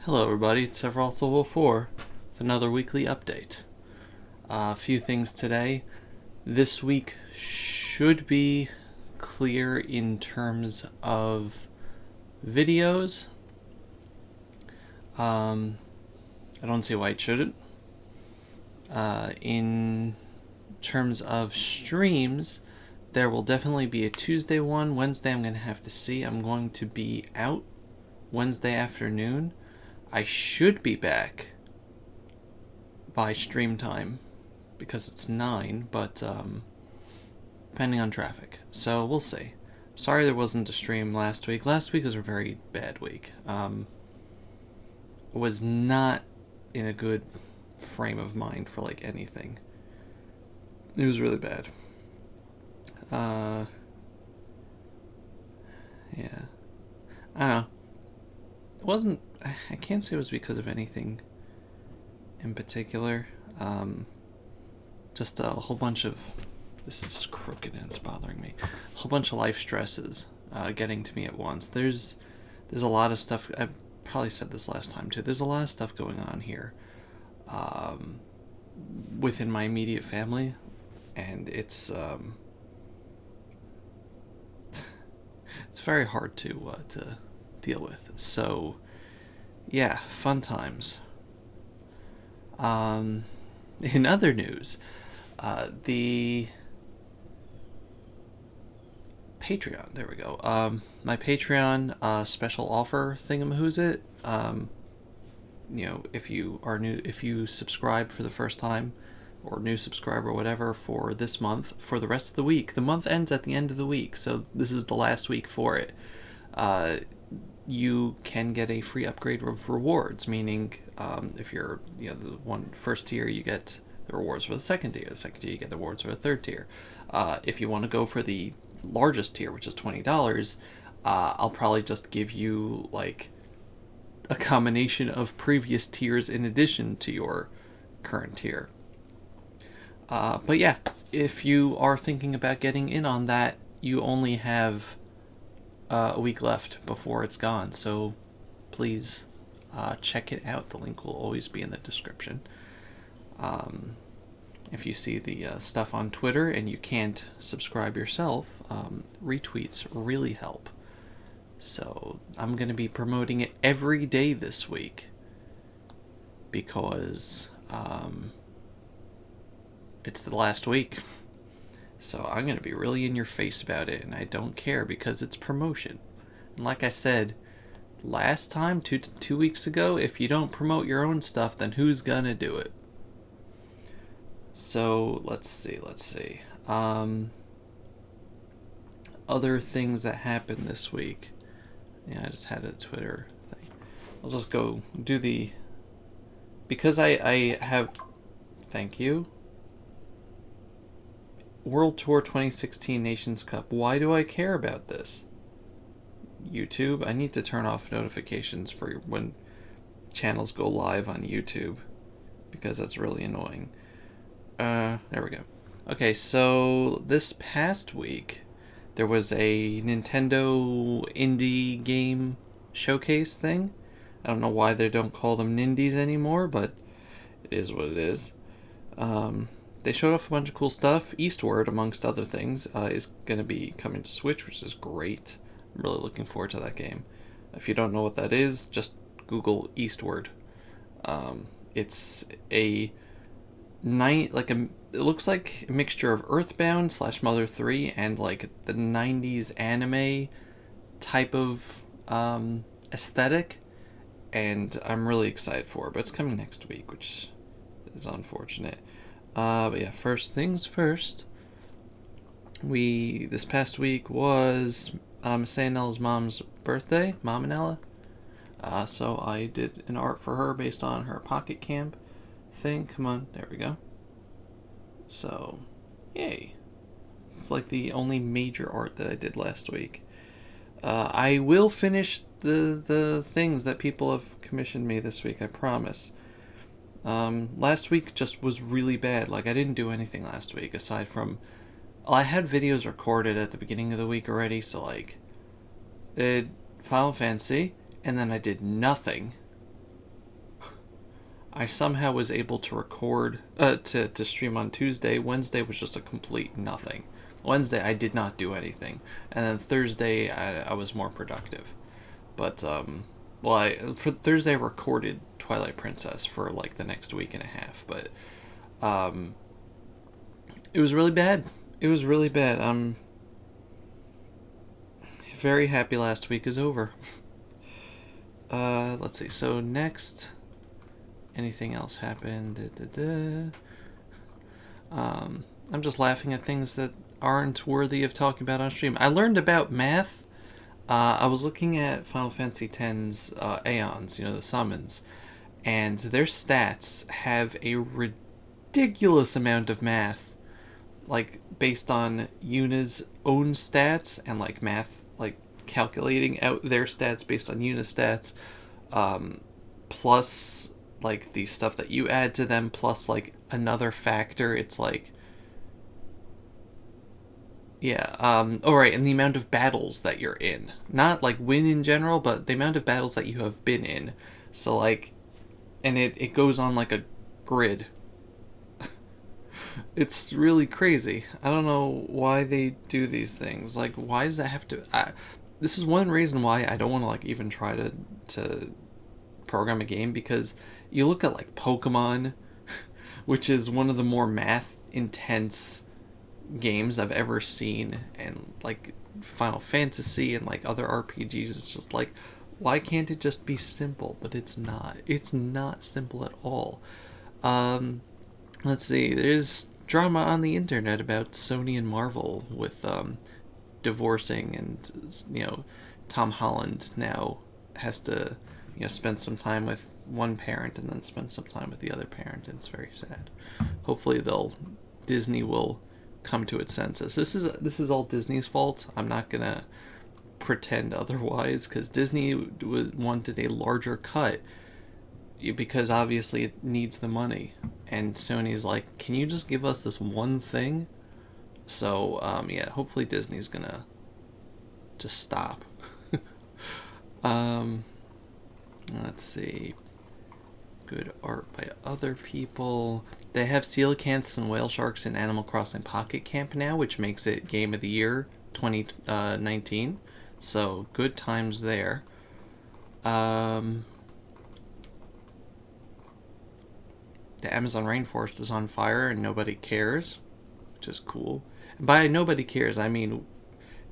Hello everybody, it's Severaltho04 with another weekly update. A few things today. This week should be clear in terms of videos. I don't see why it shouldn't. In terms of streams, there will definitely be a Tuesday one. Wednesday I'm going to have to see. I'm going to be out Wednesday afternoon. I should be back by stream time because it's 9, but depending on traffic. So we'll see. Sorry there wasn't a stream last week. Last week was a very bad week. Was not in a good frame of mind for like anything. It was really bad. Yeah. I don't know. It wasn't. I can't say it was because of anything in particular. Just a whole bunch of. This is crooked and it's bothering me. A whole bunch of life stresses getting to me at once. There's a lot of stuff. I probably said this last time too. There's a lot of stuff going on here within my immediate family, and it's very hard to deal with. So, yeah, fun times. In other news, the Patreon. There we go. My Patreon special offer thingamahoosit. If you are new, if you subscribe for the first time, or new subscriber, or whatever, for this month, for the rest of the week. The month ends at the end of the week, so this is the last week for it. You can get a free upgrade of rewards, meaning if you're the first tier, you get the rewards for the second tier. The second tier, you get the rewards for the third tier. If you want to go for the largest tier, which is $20, I'll probably just give you like a combination of previous tiers in addition to your current tier. But yeah, if you are thinking about getting in on that, you only have a week left before it's gone. So please check it out. The link will always be in the description. If you see the stuff on Twitter and you can't subscribe yourself, retweets really help. So I'm going to be promoting it every day this week because it's the last week. So I'm going to be really in your face about it, and I don't care because it's promotion. And like I said last time, two weeks ago, if you don't promote your own stuff, then who's going to do it? So let's see. Other things that happened this week. Yeah, I just had a Twitter thing. I'll just go do the... Because I have... Thank you. World Tour 2016 Nations Cup. Why do I care about this? YouTube. I need to turn off notifications for when channels go live on YouTube, because that's really annoying. There we go. Okay, so this past week there was a Nintendo indie game showcase thing. I don't know why they don't call them Nindies anymore, but it is what it is. They showed off a bunch of cool stuff. Eastward, amongst other things, is going to be coming to Switch, which is great. I'm really looking forward to that game. If you don't know what that is, just Google Eastward. It's a it looks like a mixture of Earthbound / Mother 3 and like the 90s anime type of aesthetic, and I'm really excited for it, but it's coming next week, which is unfortunate. But yeah, first things first. This past week was Sayanella's mom's birthday, Mamanella. So I did an art for her based on her Pocket Camp thing. Come on, there we go. So, yay. It's like the only major art that I did last week. I will finish the things that people have commissioned me this week, I promise. Last week just was really bad. Like, I didn't do anything last week aside from... I had videos recorded at the beginning of the week already, so like... Final Fantasy, and then I did nothing I somehow was able to record, to stream on Tuesday. Wednesday was just a complete nothing. Wednesday I did not do anything, and then Thursday I was more productive. But for Thursday I recorded Twilight Princess for like the next week and a half, but it was really bad. It was really bad. I'm very happy last week is over. Let's see. So next, anything else happened? I'm just laughing at things that aren't worthy of talking about on stream. I learned about math. I was looking at Final Fantasy X's Aeons, the summons, and their stats have a ridiculous amount of math, like based on Yuna's own stats and like math, like calculating out their stats based on Yuna's stats, plus like the stuff that you add to them, plus like another factor. It's like, yeah, right, and the amount of battles that you're in. Not, like, win in general, but the amount of battles that you have been in. So, like, and it goes on, like, a grid. It's really crazy. I don't know why they do these things. Like, why does that have to... this is one reason why I don't want to, like, even try to program a game, because you look at, like, Pokemon, which is one of the more math-intense games I've ever seen, and like Final Fantasy and like other RPGs. It's just like, why can't it just be simple? But it's not simple at all. Let's see, there's drama on the internet about Sony and Marvel with divorcing, and Tom Holland now has to spend some time with one parent and then spend some time with the other parent, and it's very sad. Hopefully Disney will come to its senses. This is all Disney's fault. I'm not gonna pretend otherwise, because Disney wanted a larger cut because obviously it needs the money, and Sony's like, can you just give us this one thing? So yeah, hopefully Disney's gonna just stop. Let's see, good art by other people. They have coelacanths and whale sharks in Animal Crossing Pocket Camp now, which makes it Game of the Year 2019. So, good times there. The Amazon rainforest is on fire and nobody cares, which is cool. And by nobody cares, I mean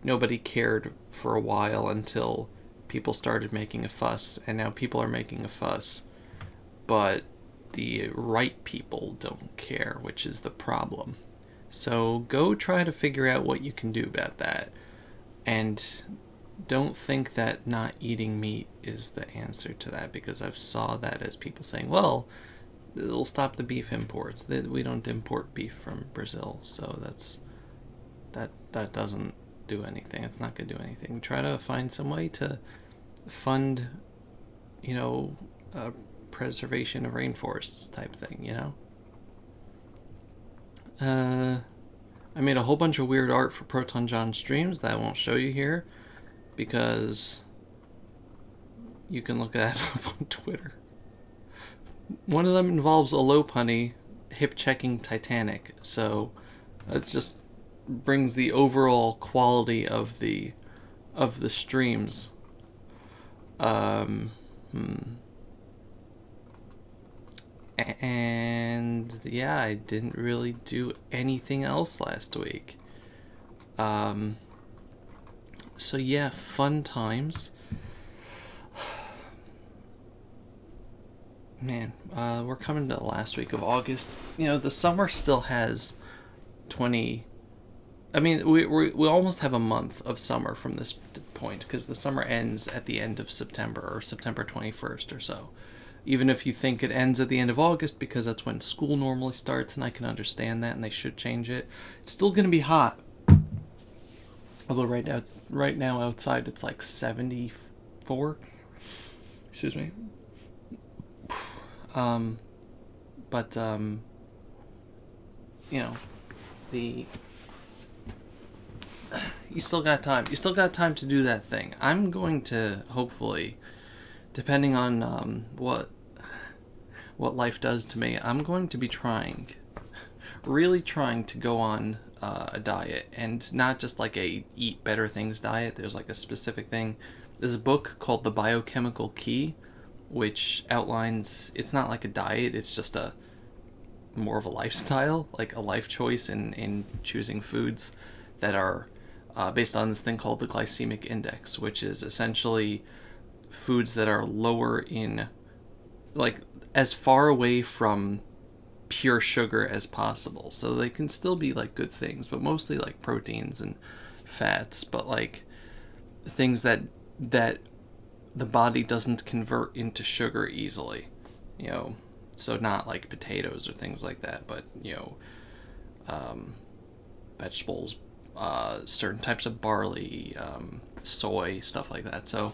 nobody cared for a while until people started making a fuss, and now people are making a fuss. But the right people don't care, which is the problem. So go try to figure out what you can do about that. And don't think that not eating meat is the answer to that, because I've saw that as people saying, well, it'll stop the beef imports. We don't import beef from Brazil, so that doesn't do anything. It's not going to do anything. Try to find some way to fund, preservation of rainforests type thing, I made a whole bunch of weird art for Proton John streams that I won't show you here, because you can look that up on Twitter. One of them involves a Lopunny hip checking Titanic, so it just brings the overall quality of the streams. And yeah, I didn't really do anything else last week. So yeah, fun times. Man, we're coming to the last week of August. The summer still has 20... I mean, we almost have a month of summer from this point, because the summer ends at the end of September, or September 21st or so. Even if you think it ends at the end of August, because that's when school normally starts, and I can understand that, and they should change it. It's still going to be hot. Although right now outside it's like 74. Excuse me. But you still got time. You still got time to do that thing. I'm going to hopefully, depending on what what life does to me, I'm going to be really trying to go on a diet, and not just like a eat better things diet. There's like a specific thing. There's a book called The Biochemical Key, which outlines, it's not like a diet, it's just a more of a lifestyle, like a life choice in choosing foods that are based on this thing called the glycemic index, which is essentially foods that are lower in, like, as far away from pure sugar as possible. So they can still be like good things, but mostly like proteins and fats, but like things that the body doesn't convert into sugar easily, you know. So not like potatoes or things like that, but, you know, vegetables, certain types of barley, soy, stuff like that. So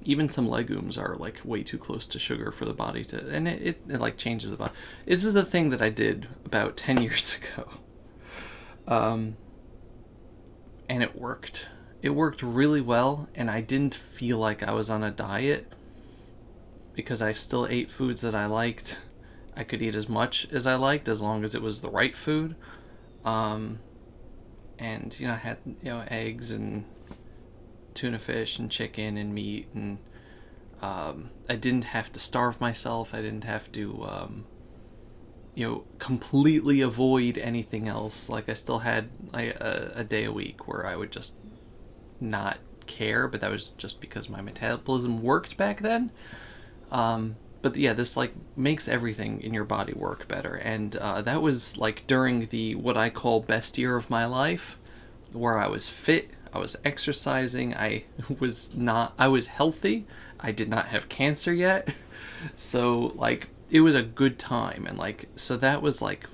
even some legumes are like way too close to sugar for the body to, and it like changes the body. This is a thing that I did about 10 years ago. And it worked. It worked really well, and I didn't feel like I was on a diet because I still ate foods that I liked. I could eat as much as I liked as long as it was the right food. And, you know, I had, you know, eggs and tuna fish and chicken and meat, and I didn't have to starve myself. I didn't have to, you know, completely avoid anything else. Like, I still had a day a week where I would just not care, but that was just because my metabolism worked back then. But yeah, this like makes everything in your body work better, and that was like during the what I call best year of my life, where I was fit, I was exercising, I was healthy, I did not have cancer yet, so like it was a good time, and like so that was like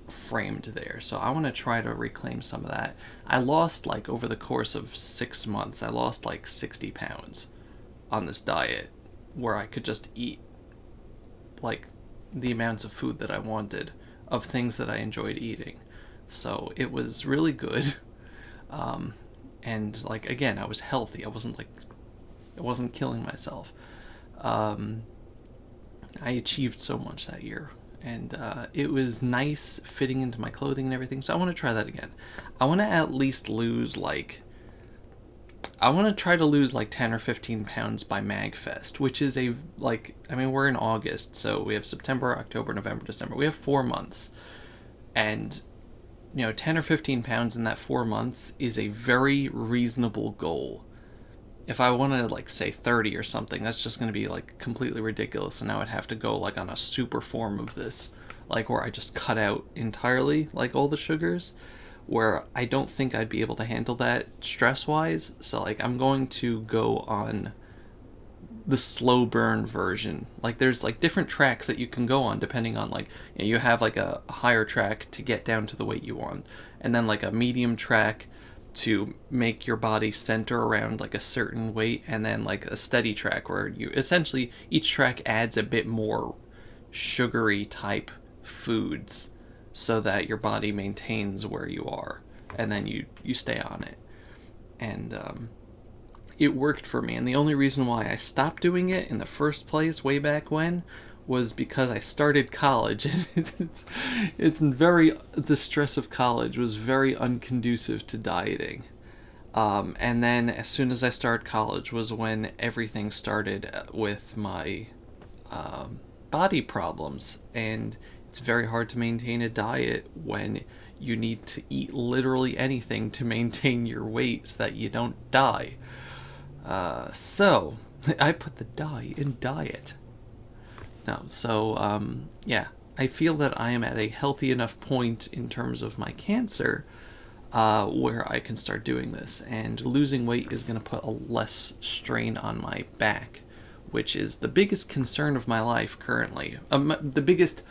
framed there. So I want to try to reclaim some of that. I lost, like, over the course of 6 months, I lost like 60 pounds on this diet, where I could just eat like the amounts of food that I wanted, of things that I enjoyed eating. So it was really good. And like, again, I was healthy. I wasn't killing myself. I achieved so much that year, and it was nice fitting into my clothing and everything. So I want to try that again. I want to at least lose like, I want to try to lose like 10 or 15 pounds by MagFest, which is a, like, I mean, we're in August, so we have September, October, November, December. We have 4 months. And, you know, 10 or 15 pounds in that 4 months is a very reasonable goal. If I wanted to, like, say 30 or something, that's just going to be, like, completely ridiculous, and I would have to go, like, on a super form of this, like, where I just cut out entirely, like, all the sugars, where I don't think I'd be able to handle that stress-wise. So, like, I'm going to go on the slow burn version. Like, there's, like, different tracks that you can go on depending on, like, you know, you have, like, a higher track to get down to the weight you want, and then, like, a medium track to make your body center around, like, a certain weight, and then, like, a steady track where you, essentially, each track adds a bit more sugary type foods, so that your body maintains where you are, and then you stay on it. And it worked for me, and the only reason why I stopped doing it in the first place way back when was because I started college, and the stress of college was very unconducive to dieting. And then as soon as I started college was when everything started with my body problems, and it's very hard to maintain a diet when you need to eat literally anything to maintain your weight so that you don't die. So, I put the die in diet. No, so, yeah. I feel that I am at a healthy enough point in terms of my cancer where I can start doing this. And losing weight is going to put a less strain on my back, which is the biggest concern of my life currently. The biggest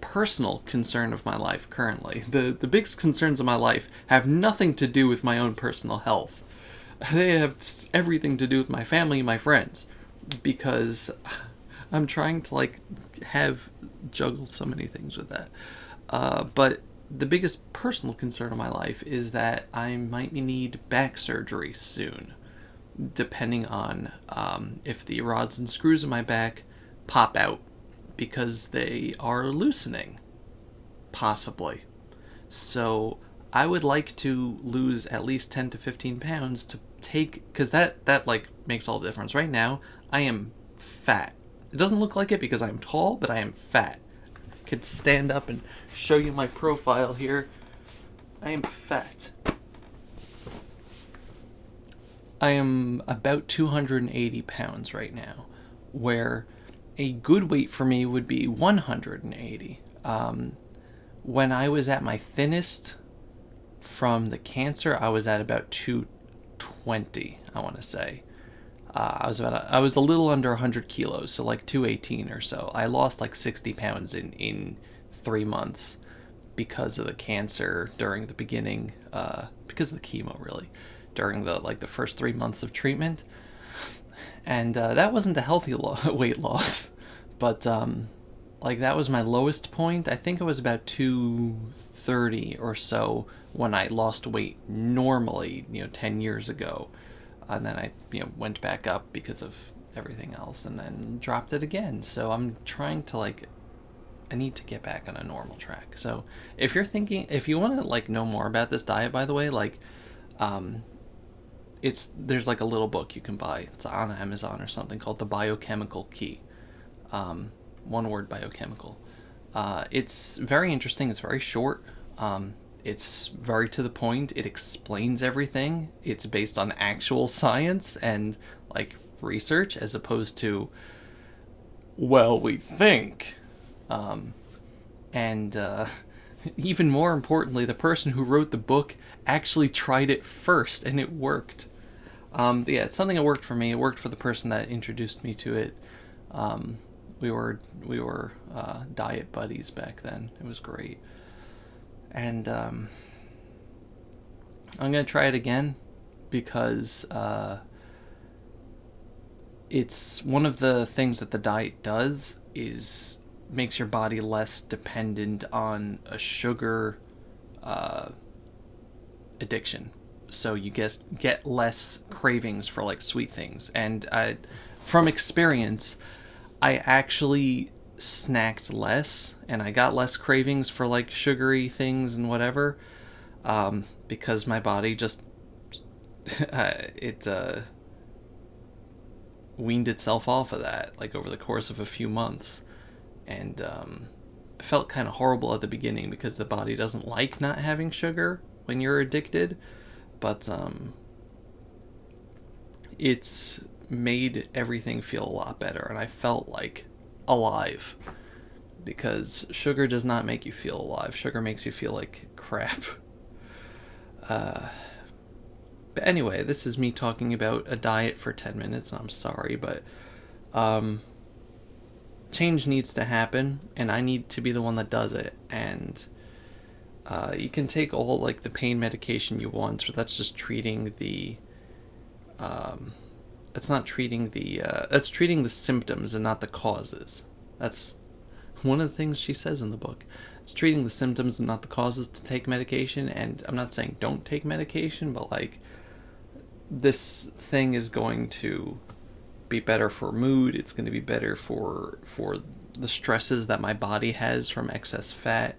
personal concern of my life currently. The biggest concerns of my life have nothing to do with my own personal health. They have everything to do with my family and my friends, because I'm trying to, like, juggle so many things with that. But the biggest personal concern of my life is that I might need back surgery soon, depending on if the rods and screws in my back pop out because they are loosening, possibly. So I would like to lose at least 10 to 15 pounds to take, because that like makes all the difference. Right now, I am fat. It doesn't look like it because I'm tall, but I am fat. I could stand up and show you my profile here. I am fat. I am about 280 pounds right now, where a good weight for me would be 180. When I was at my thinnest from the cancer, I was at about 220, I want to say. I was a little under 100 kilos, so like 218 or so. I lost like 60 pounds in 3 months because of the cancer during the beginning, because of the chemo, really, during the first 3 months of treatment. And that wasn't a healthy weight loss, but like that was my lowest point. I think it was about 230 or so when I lost weight normally, 10 years ago. And then I, went back up because of everything else and then dropped it again. So I'm trying to I need to get back on a normal track. So if you want to know more about this diet, by the way, there's a little book you can buy. It's on Amazon or something called The Biochemical Key. One word, biochemical. It's very interesting. It's very short. It's very to the point. It explains everything. It's based on actual science and research as opposed to, well, we think. And even more importantly, the person who wrote the book actually tried it first and it worked. Yeah, it's something that worked for me. It worked for the person that introduced me to it. We were diet buddies back then. It was great. And I'm gonna try it again because it's one of the things that the diet does is makes your body less dependent on a sugar addiction. So you get less cravings for sweet things. And from experience, I actually snacked less and I got less cravings for sugary things and whatever, because my body just weaned itself off of that over the course of a few months. And it felt kind of horrible at the beginning because the body doesn't like not having sugar when you're addicted, but it's made everything feel a lot better, and I felt alive, because sugar does not make you feel alive. Sugar makes you feel like crap. But anyway, this is me talking about a diet for 10 minutes. I'm sorry, but change needs to happen, and I need to be the one that does it. And you can take all the pain medication you want, but that's just treating the that's treating the symptoms and not the causes. That's one of the things she says in the book. It's treating the symptoms and not the causes to take medication. And I'm not saying don't take medication, but this thing is going to be better for mood. It's going to be better for the stresses that my body has from excess fat.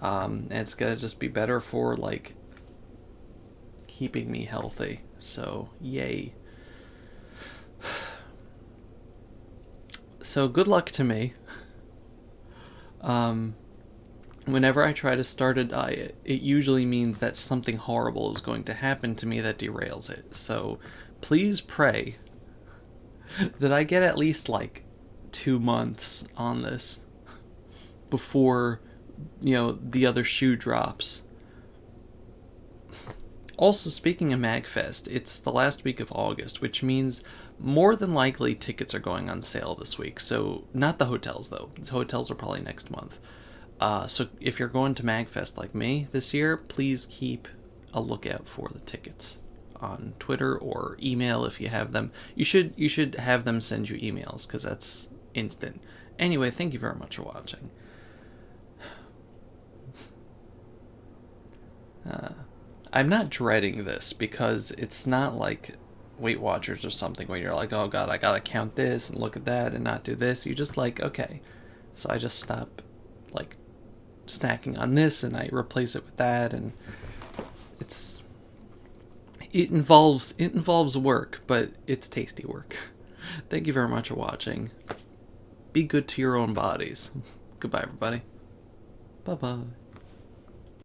And it's going to just be better for keeping me healthy. So yay. So good luck to me. Whenever I try to start a diet, it usually means that something horrible is going to happen to me that derails it. So please pray that I get at least 2 months on this before, the other shoe drops. Also, speaking of MagFest, it's the last week of August, which means more than likely tickets are going on sale this week. So, not the hotels, though. The hotels are probably next month. So, if you're going to MagFest like me this year, please keep a lookout for the tickets on Twitter or email if you have them. You should have them send you emails, because that's instant. Anyway, thank you very much for watching. I'm not dreading this because it's not Weight Watchers or something where you're like, oh god, I gotta count this and look at that and not do this. You just like, okay. So I just stop like snacking on this and I replace it with that, and it involves work, but it's tasty work. Thank you very much for watching. Be good to your own bodies. Goodbye, everybody. Bye-bye.